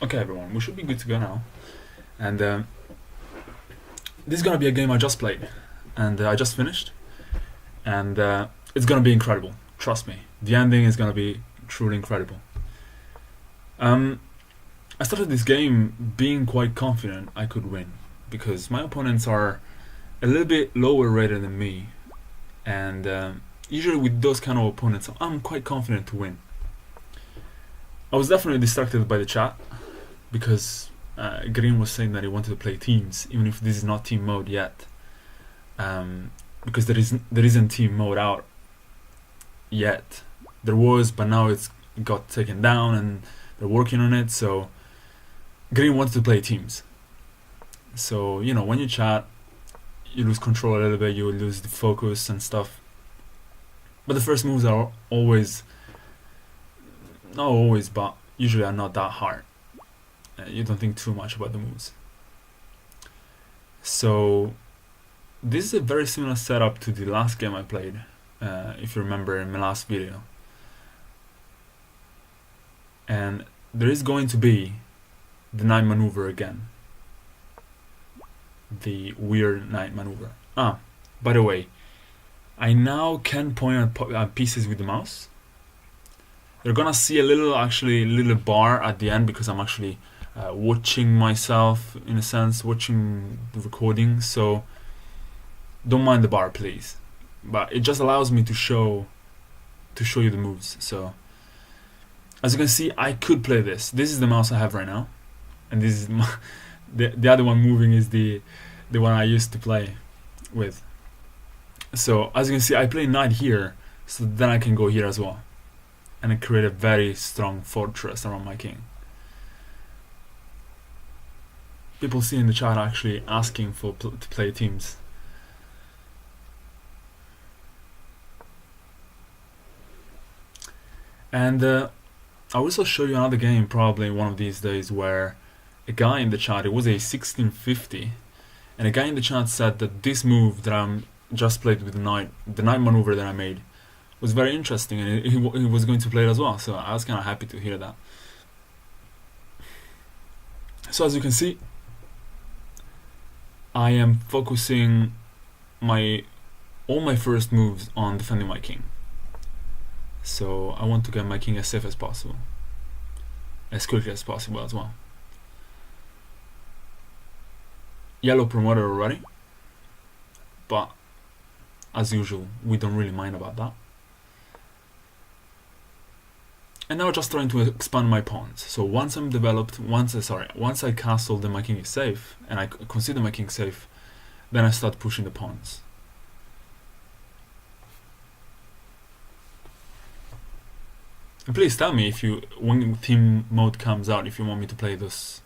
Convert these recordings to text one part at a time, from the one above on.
Okay, everyone, we should be good to go now. And this is gonna be a game I just played, and I just finished, and it's gonna be incredible. Trust me, the ending is gonna be truly incredible. I started this game being quite confident I could win because my opponents are a little bit lower rated than me, and usually with those kind of opponents, I'm quite confident to win. I was definitely distracted by the chat because Green was saying that he wanted to play teams, even if this is not team mode yet, because there isn't team mode out yet. There was, but now it's got taken down and they're working on it. So Green wants to play teams. So when you chat, you lose control a little bit, you lose the focus and stuff. But the first moves are always, not always, but usually are not that hard. You don't think too much about the moves. So this is a very similar setup to the last game I played, if you remember in my last video. And there is going to be the knight maneuver again. The weird knight maneuver. By the way, I now can point at pieces with the mouse. You're gonna see a little bar at the end because I'm actually watching myself, in a sense, watching the recording. So don't mind the bar, please. But it just allows me to show you the moves. So as you can see, I could play this. This is the mouse I have right now, and this is the other one moving is the one I used to play with. So as you can see, I play knight here, so then I can go here as well, and I create a very strong fortress around my king. People see in the chat actually asking to play teams. And I'll also show you another game probably one of these days where a guy in the chat, it was a 1650, and a guy in the chat said that this move that I'm just played with the knight maneuver that I made was very interesting, and he was going to play it as well. So I was kind of happy to hear that. So as you can see, I am focusing all my first moves on defending my king. So I want to get my king as safe as possible, as quickly as possible as well. Yellow promoted already, but as usual, we don't really mind about that. And now just trying to expand my pawns. So once I'm developed, once I castle, then my king is safe, and I consider my king safe, then I start pushing the pawns. And please tell me when team mode comes out, if you want me to play this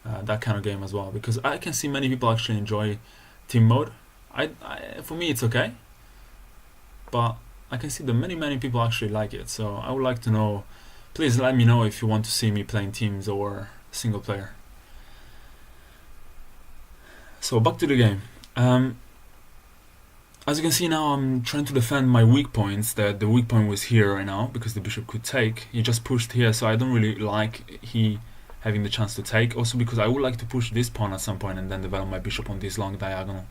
that kind of game as well, because I can see many people actually enjoy team mode. For me it's okay, but I can see that many people actually like it. So I would like to know, please let me know if you want to see me playing teams or single player. So back to the game. As you can see now, I'm trying to defend my weak points. The weak point was here right now because the bishop could take. He just pushed here, so I don't really like having the chance to take. Also because I would like to push this pawn at some point and then develop my bishop on this long diagonal.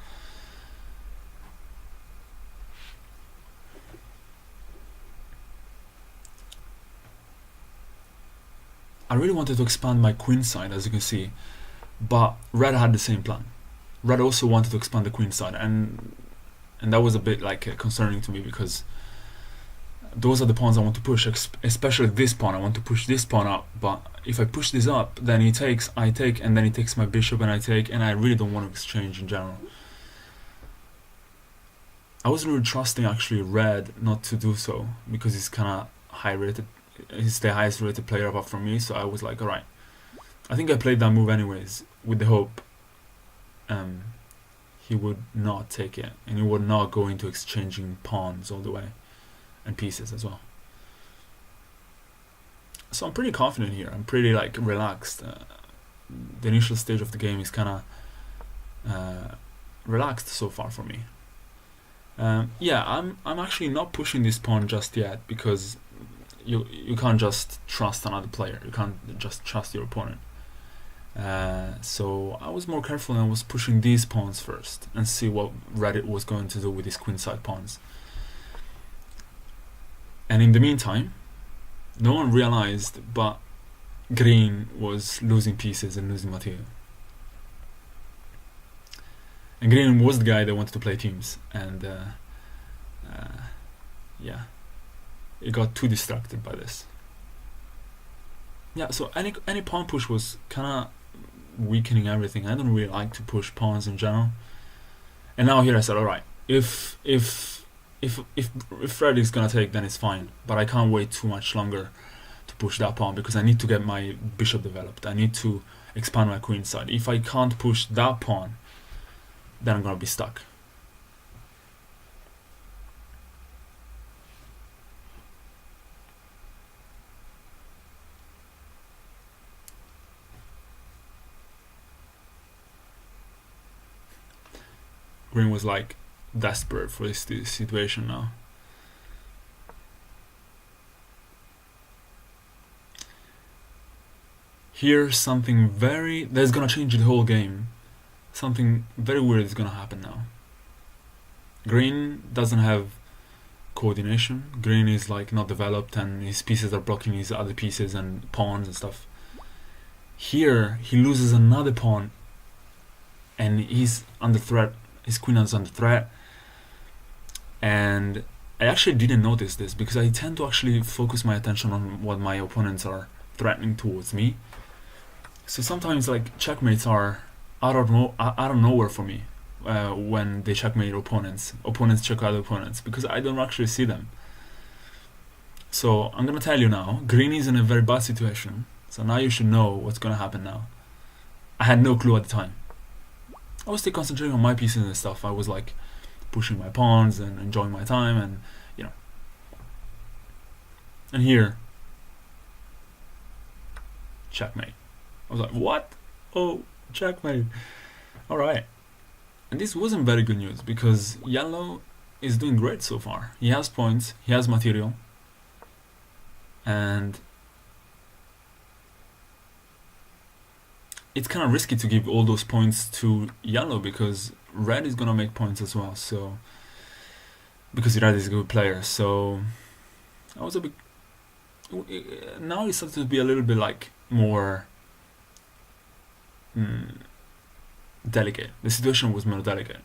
I really wanted to expand my queen side, as you can see, but Red had the same plan. Red also wanted to expand the queen side, and that was a bit concerning to me because those are the pawns I want to push, especially this pawn. I want to push this pawn up, but if I push this up, then he takes, I take, and then he takes my bishop and I take, and I really don't want to exchange in general. I wasn't really trusting actually Red not to do so because he's kind of high rated. He's the highest rated player apart from me, so I was like, alright. I think I played that move anyways with the hope he would not take it, and he would not go into exchanging pawns all the way and pieces as well. So I'm pretty confident here. I'm pretty relaxed. The initial stage of the game is kind of relaxed so far for me. Yeah, I'm actually not pushing this pawn just yet because you can't just trust another player. You can't just trust your opponent. So I was more careful and I was pushing these pawns first and see what red was going to do with these queenside pawns. And in the meantime, no one realized, but green was losing pieces and losing material. And green was the guy that wanted to play teams, and yeah, it got too distracted by this. Yeah, so any pawn push was kind of weakening everything. I don't really like to push pawns in general. And now here I said, all right, if red is gonna take, then it's fine. But I can't wait too much longer to push that pawn because I need to get my bishop developed. I need to expand my queen side. If I can't push that pawn, then I'm gonna be stuck. Green was like desperate for this situation now. Here's something that's gonna change the whole game. Something very weird is gonna happen now. Green doesn't have coordination. Green is like not developed and his pieces are blocking his other pieces and pawns and stuff. Here he loses another pawn and he's under threat. His queen is under threat. And I actually didn't notice this because I tend to actually focus my attention on what my opponents are threatening towards me. So sometimes like checkmates are out of nowhere for me when they checkmate opponents check other opponents because I don't actually see them. So I'm gonna tell you now, green is in a very bad situation, so now you should know what's gonna happen now. I had no clue at the time. I was still concentrating on my pieces and stuff. I was like pushing my pawns and enjoying my time, and you know. And here, checkmate. I was like, what? Oh, checkmate. Alright. And this wasn't very good news because yellow is doing great so far. He has points, he has material, and it's kind of risky to give all those points to yellow because red is gonna make points as well. So because red is a good player, so I was a bit. Now it started to be a little bit like more delicate. The situation was more delicate.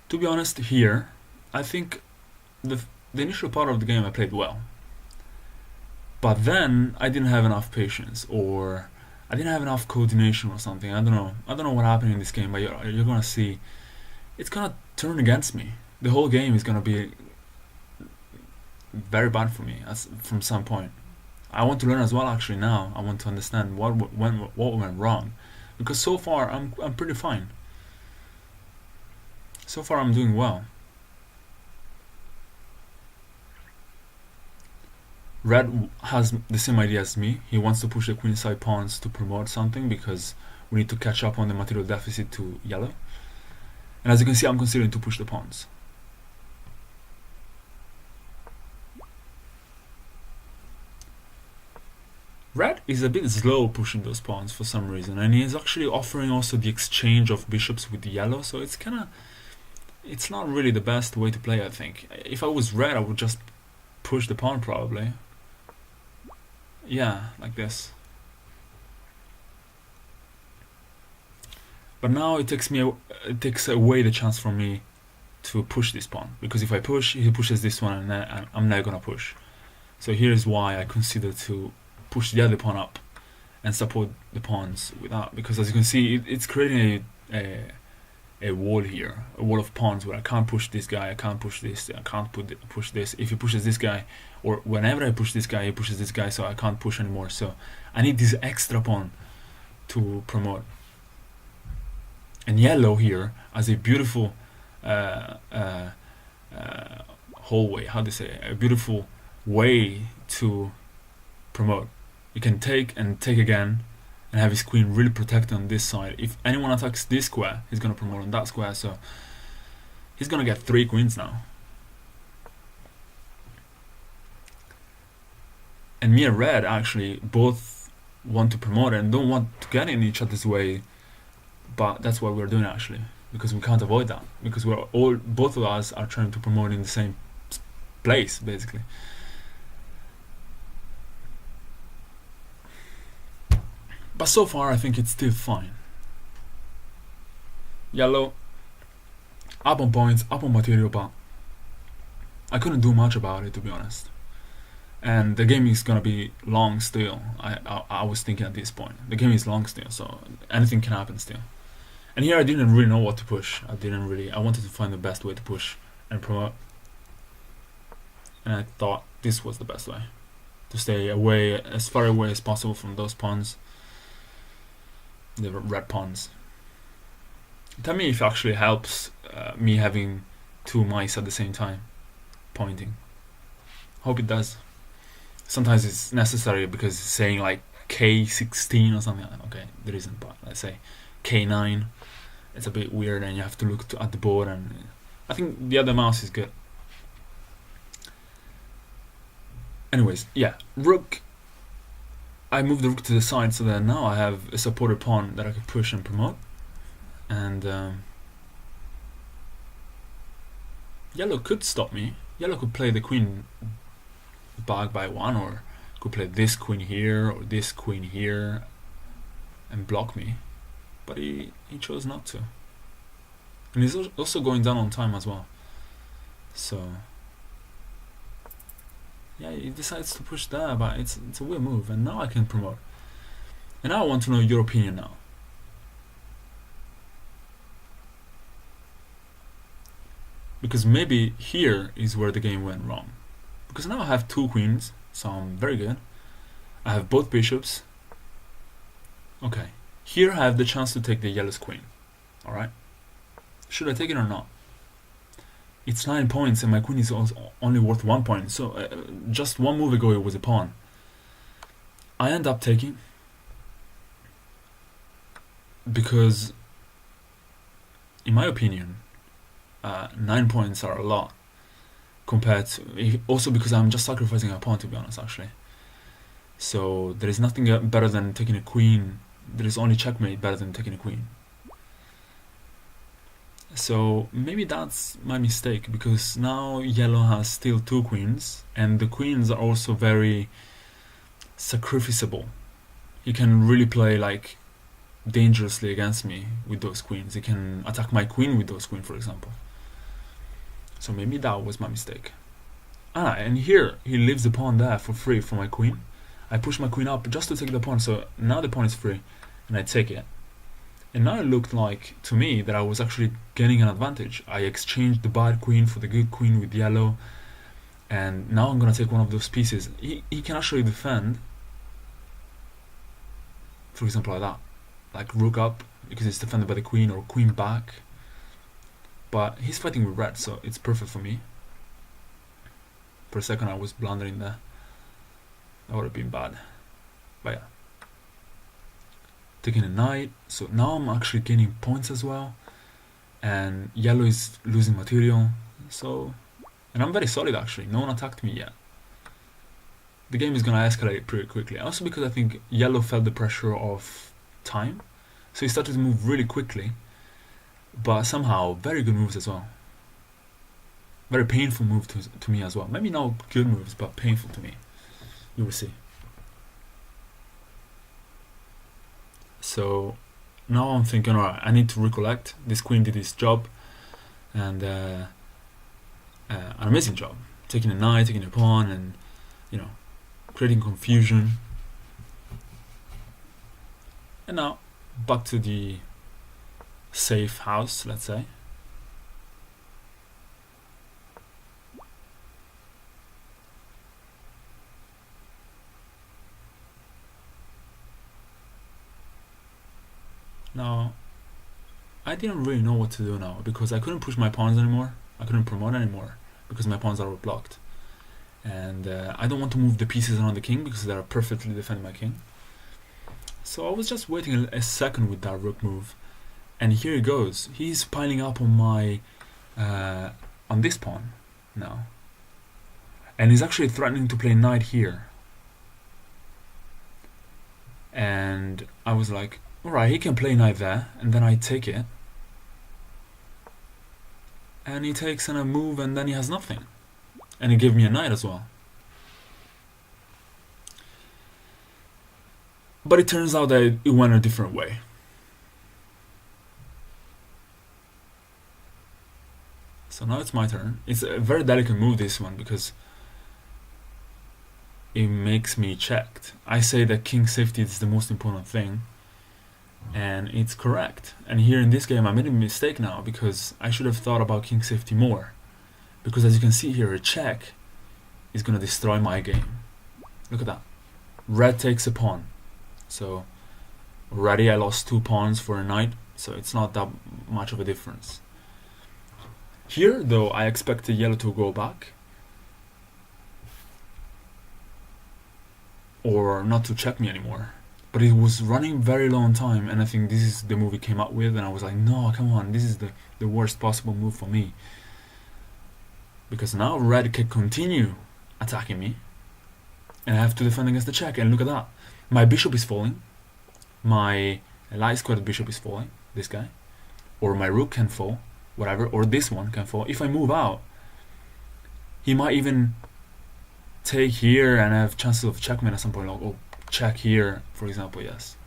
To be honest, here, I think the initial part of the game I played well. But then I didn't have enough patience, or I didn't have enough coordination or something. I don't know what happened in this game, but you're gonna see. It's gonna turn against me. The whole game is gonna be very bad for me from some point. I want to learn as well. Actually, now I want to understand what went wrong, because so far I'm pretty fine. So far I'm doing well. Red has the same idea as me. He wants to push the queenside pawns to promote something because we need to catch up on the material deficit to yellow. And as you can see, I'm considering to push the pawns. Red is a bit slow pushing those pawns for some reason, and he's actually offering also the exchange of bishops with the yellow, so it's not really the best way to play, I think. If I was red, I would just push the pawn probably. Yeah, like this. But now it takes away the chance from me to push this pawn, because if I push, he pushes this one, and I'm not gonna push. So here's why I consider to push the other pawn up and support the pawns without, because as you can see, it's creating a wall here, a wall of pawns where I can't push this guy, I can't push this, I can't push this. If he pushes this guy, or whenever I push this guy, he pushes this guy, so I can't push anymore. So I need this extra pawn to promote. And yellow here has a beautiful hallway, how do you say, a beautiful way to promote. You can take and take again and have his queen really protected on this side. If anyone attacks this square, he's gonna promote on that square. So He's gonna get 3 queens now. And me and Red actually both want to promote and don't want to get in each other's way, but that's what we're doing actually, because we can't avoid that, because both of us are trying to promote in the same place basically. But so far I think it's still fine. Yellow up on points, up on material, but I couldn't do much about it, to be honest. And the game is gonna be long still. I was thinking at this point, the game is long still, so anything can happen still. And here I didn't really know what to push. I wanted to find the best way to push and promote. And I thought this was the best way to stay away, as far away as possible from those pawns, the red pawns. Tell me if it actually helps me having 2 mice at the same time pointing. Hope it does. Sometimes it's necessary because it's saying like K16 or something. Okay, there isn't, but let's say K9. It's a bit weird and you have to look at the board, and I think the other mouse is good. Anyways, yeah, rook. I moved the rook to the side so that now I have a supported pawn that I can push and promote. And yellow could stop me. Yellow could play the queen back by 1, or could play this queen here or this queen here and block me. But he chose not to. And he's also going down on time as well. So yeah, he decides to push there, but it's a weird move, and now I can promote. And now I want to know your opinion now. Because maybe here is where the game went wrong. Because now I have 2 queens, so I'm very good. I have both bishops. Okay, here I have the chance to take the yellow's queen. Alright, should I take it or not? It's 9 points and my queen is only worth 1 point, so just 1 move ago it was a pawn. I end up taking, because in my opinion 9 points are a lot compared to, also because I'm just sacrificing a pawn, to be honest, actually. So there is nothing better than taking a queen. There is only checkmate better than taking a queen. So maybe that's my mistake, because now yellow has still 2 queens, and the queens are also very sacrificable. He can really play like dangerously against me with those queens. He can attack my queen with those queens, for example. So maybe that was my mistake. And here he leaves the pawn there for free for my queen. I push my queen up just to take the pawn, so now the pawn is free and I take it. And now it looked like to me that I was actually getting an advantage. I exchanged the bad queen for the good queen with yellow, and now I'm gonna take one of those pieces. He can actually defend, for example, like that, like rook up, because it's defended by the queen, or queen back. But he's fighting with red, so it's perfect for me. For a second I was blundering there. That would have been bad. But yeah. Taking a knight, so now I'm actually gaining points as well. And yellow is losing material. So, and I'm very solid actually, no one attacked me yet. The game is gonna escalate pretty quickly. Also because I think yellow felt the pressure of time. So he started to move really quickly. But somehow, very good moves as well. Very painful move to me as well. Maybe not good moves, but painful to me. You will see. So now I'm thinking, alright, I need to recollect. This queen did its job, and an amazing job. Taking a knight, taking a pawn, and creating confusion. And now back to the safe house, let's say. Now, I didn't really know what to do now, because I couldn't push my pawns anymore. I couldn't promote anymore because my pawns are all blocked. And I don't want to move the pieces around the king because they are perfectly defending my king. So I was just waiting a second with that rook move. And here he goes. He's piling up on my on this pawn now. And he's actually threatening to play knight here. And I was like, alright, he can play knight there, and then I take it. And he takes and I move, and then he has nothing. And he gave me a knight as well. But it turns out that it went a different way. So now it's my turn. It's a very delicate move, this one, because it makes me checked. I say that king safety is the most important thing, and it's correct. And here in this game I made a mistake now, because I should have thought about king safety more. Because as you can see here, a check is gonna destroy my game. Look at that. Red takes a pawn. So already I lost 2 pawns for a knight, so it's not that much of a difference. Here though, I expected yellow to go back, or not to check me anymore. But it was running very long time, and I think this is the move it came up with, and I was like, no, come on, this is the worst possible move for me. Because now red can continue attacking me, and I have to defend against the check, and look at that. My bishop is falling, my light squared bishop is falling, this guy, or my rook can fall, whatever, or this one can fall. If I move out, he might even take here and have chances of checkmate at some point, like, oh, check here, for example, yes.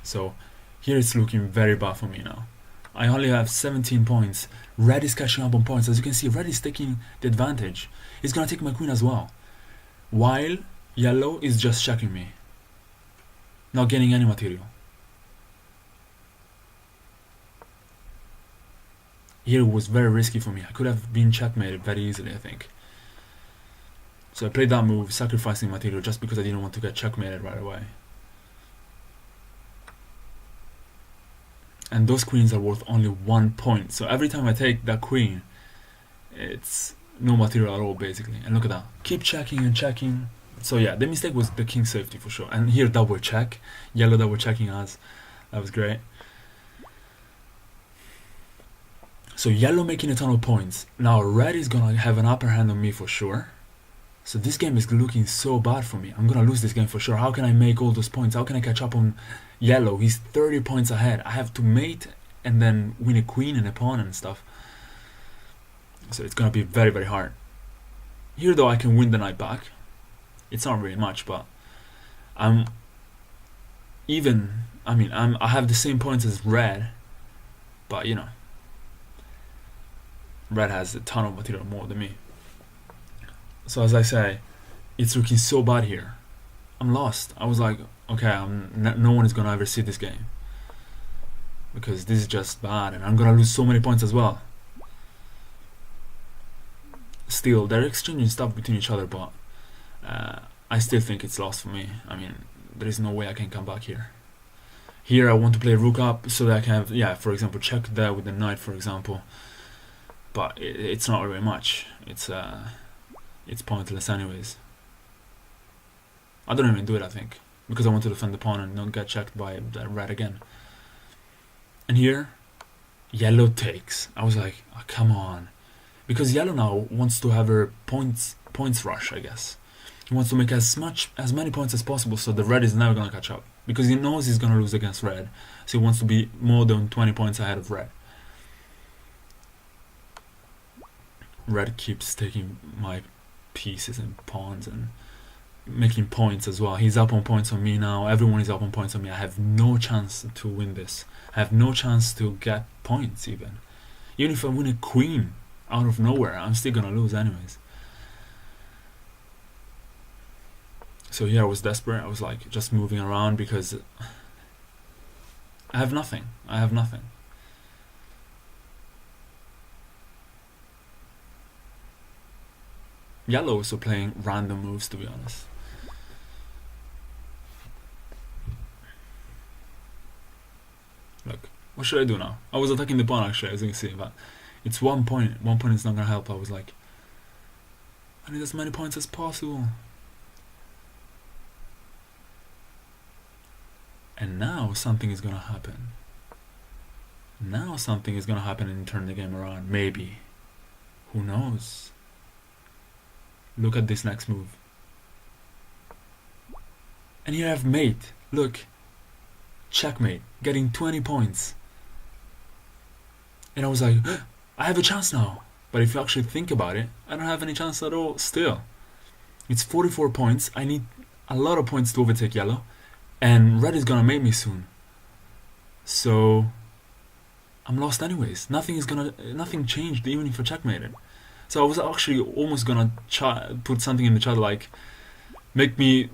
So here it's looking very bad for me now. I only have 17 points. Red is catching up on points. As you can see, red is taking the advantage. He's gonna take my queen as well, while yellow is just checking me, not getting any material. Here it was very risky for me. I could have been checkmated very easily, I think. So I played that move, sacrificing material, just because I didn't want to get checkmated right away. And those queens are worth only 1 point. So every time I take that queen, it's no material at all, basically. And look at that. Keep checking and checking. So yeah, the mistake was the king safety for sure. And here double check. Yellow double checking us. That was great. So yellow making a ton of points. Now red is gonna have an upper hand on me for sure. So this game is looking so bad for me. I'm gonna lose this game for sure. How can I make all those points? How can I catch up on yellow? He's 30 points ahead. I have to mate and then win a queen and a pawn and stuff. So it's gonna be very, very hard. Here though I can win the knight back. It's not really much, but I'm even. I mean, I have the same points as red, but you know, red has a ton of material more than me. So as I say, it's looking so bad here. I'm lost. I was like, okay, no one is gonna ever see this game, because this is just bad, and I'm gonna lose so many points as well. Still, they're exchanging stuff between each other, but I still think it's lost for me. I mean, there is no way I can come back here. Here I want to play rook up so that I can have, yeah, for example, check there with the knight, for example. But it's not very much. It's pointless anyways. I don't even do it, I think, because I want to defend the pawn and not get checked by the red again. And here, yellow takes. I was like, oh, come on. Because yellow now wants to have her points rush, I guess. He wants to make as many points as possible, so the red is never gonna catch up, because he knows he's gonna lose against red. So he wants to be more than 20 points ahead of red. Red keeps taking my pieces and pawns and making points as well. He's up on points on me now. Everyone is up on points on me. I have no chance to win this. I have no chance to get points even. Even if I win a queen out of nowhere, I'm still gonna lose anyways. So here I was desperate. I was like just moving around because I have nothing. I have nothing. Yellow also playing random moves, to be honest. Look, what should I do now? I was attacking the pawn actually, as you can see, but it's 1 point. 1 point is not gonna help. I was like, I need as many points as possible. And now something is gonna happen. Now something is gonna happen and turn the game around. Maybe. Who knows? Look at this next move. And here I have mate. Look. Checkmate. Getting 20 points. And I was like, I have a chance now. But if you actually think about it, I don't have any chance at all still. It's 44 points. I need a lot of points to overtake yellow. And red is gonna mate me soon. So I'm lost anyways. Nothing changed even if I checkmated. So I was actually almost gonna put something in the chat like, make me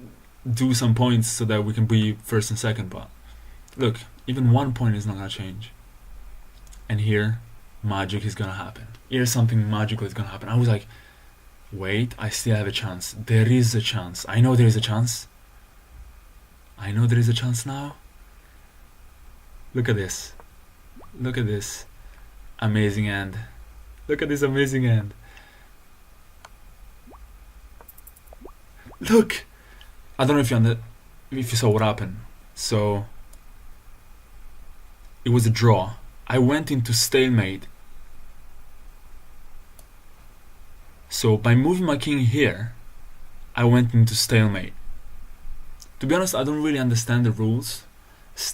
do some points so that we can be first and second, but look, even 1 point is not gonna change. And here, magic is gonna happen. Here's something magical is gonna happen. I was like, wait, I still have a chance. There is a chance. I know there is a chance. I know there is a chance now. Look at this. Look at this amazing end. Look at this amazing end. Look! I don't know if you saw what happened. So it was a draw. I went into stalemate. So by moving my king here, I went into stalemate. To be honest, I don't really understand the rules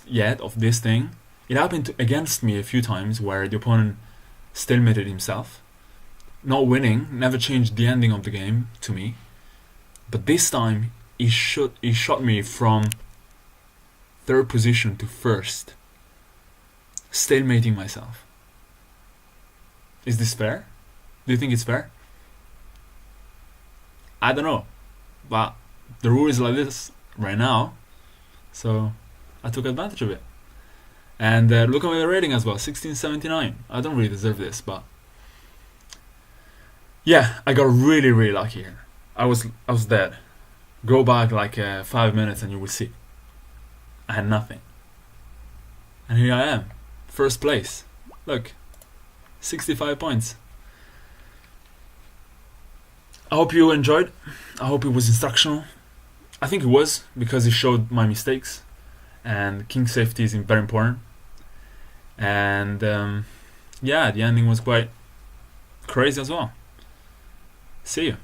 yet of this thing. It happened against me a few times where the opponent stalemated himself. Not winning, never changed the ending of the game to me. But this time, he shot me from third position to first, stalemating myself. Is this fair? Do you think it's fair? I don't know, but the rule is like this right now, so I took advantage of it. And look at my rating as well, 1679. I don't really deserve this, but yeah, I got really lucky here. I was dead. Go back like 5 minutes and you will see. I had nothing. And here I am, first place. Look, 65 points. I hope you enjoyed. I hope it was instructional. I think it was, because it showed my mistakes. And king safety is very important. And yeah, the ending was quite crazy as well. See you.